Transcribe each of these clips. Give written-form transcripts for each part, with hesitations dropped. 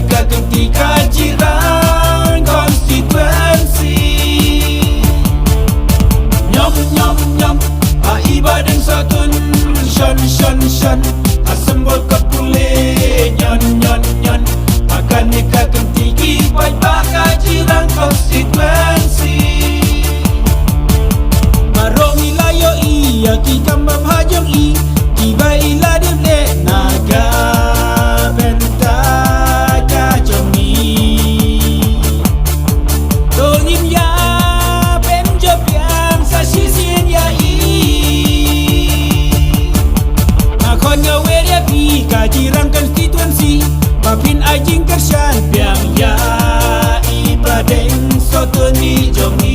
nikahkan tiga jiran konstituensi. Nyom nyom nyom iba dan satun shan shan shan asembol kapule nyon nyon nyon akan nikahkan tinggi baik bakal jiran konstituensi. Maromi layo iya kita membhajong i tiba ila dimle naga benta kajongi tonyim ya penjob yang sasisian ya i akon ngawe dia pi kajiran konstituensi papin ajing kersan biang ya i pradeng sotoni jongi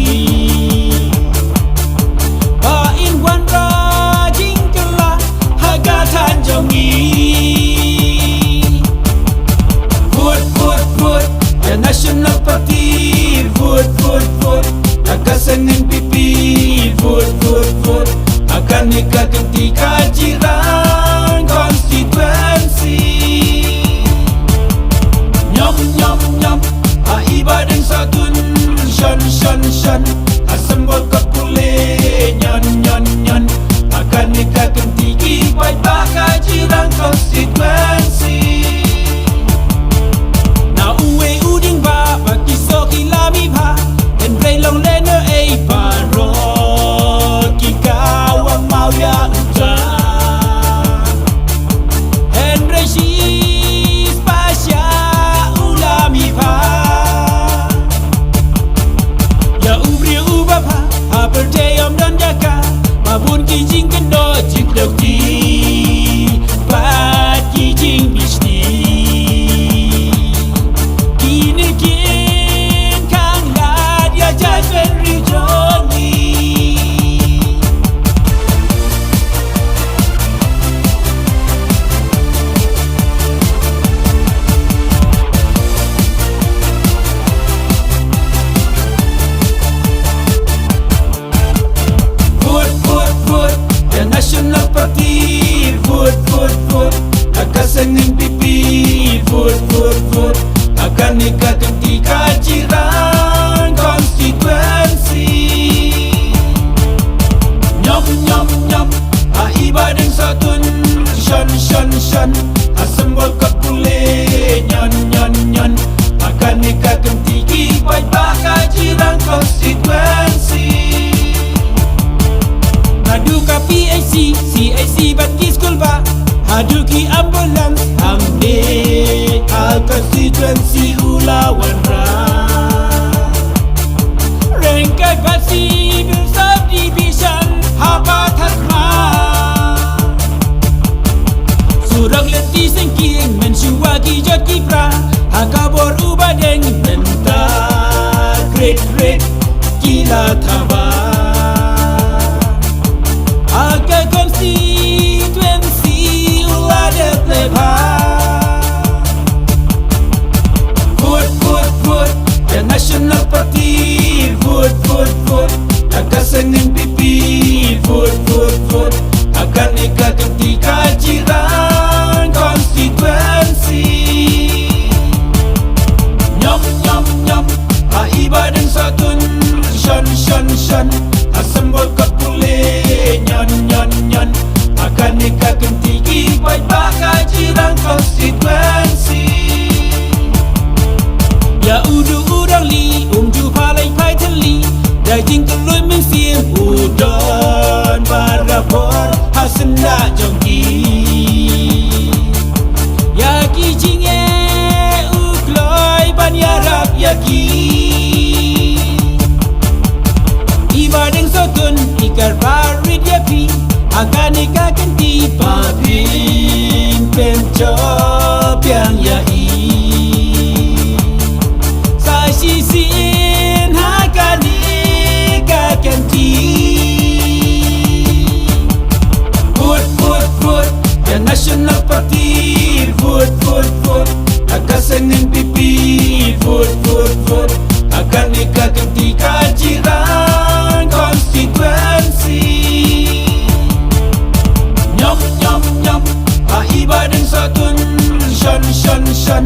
National Party, vote, vote, vote. Akasan NPP, vote, vote, vote. Akan nikahkan tiga jiran konstituensi. Nyom, nyom, nyom iba dan satun shan, shan, shan asembol kapule nyon, nyon, nyon akan nikahkan tinggi baik bakal jiran konstituensi. Long leno ay parot kikawang mauya uta Henry Sis pasya ulami pa ya ubri uba pa aperte om dan jaka mabun kijing kendo jik dokti pat kijing bisni National Party, vote, vote, vote. Akasan NPP, vote, vote, vote. Akan nikahkan tiga jiran konstituensi. Nyom, nyom, nyom iba dan satun shan, shan, shan asembol kapule nyon, nyon, nyon akan nikahkan tinggi baik bakal jiran konstituensi. Hadu ka PIC, CIC bat ki school ba hadu ki ambulans hamde al konstituensi ulawan ra rengkai bat civil subdivision haba tatma surang leti sengking mensua ki jot ki pra hakabor ubadeng benta great great kila thaba Aga konstituensi uladet leba Vote, vote, vote The National Party Vote, vote, vote Akasan NPP Vote, vote, vote Akan nikahkan tiga jiran konstituensi Nyom, nyom, nyom iba dan satun shan, shan, shan asembol kapule nyon, nyon, nyon akan nikahkan tinggi baik bakal jiran konstituensi. Ya udu udang li umju palai pai teli daging telur mensim udon barapor hasenda jongki ya kijinge ukloi banyarap yaki ibadeng sotun ikar parit yapi akan nikahkan di paping pencop yang yai saya sisin akan nikahkan di vote vote vote the National Party vote vote vote Akasan NPP vote vote vote akan nikahkan tiga jiran konstituensi. Nyom nyom nyom ibadah satun shan shan shan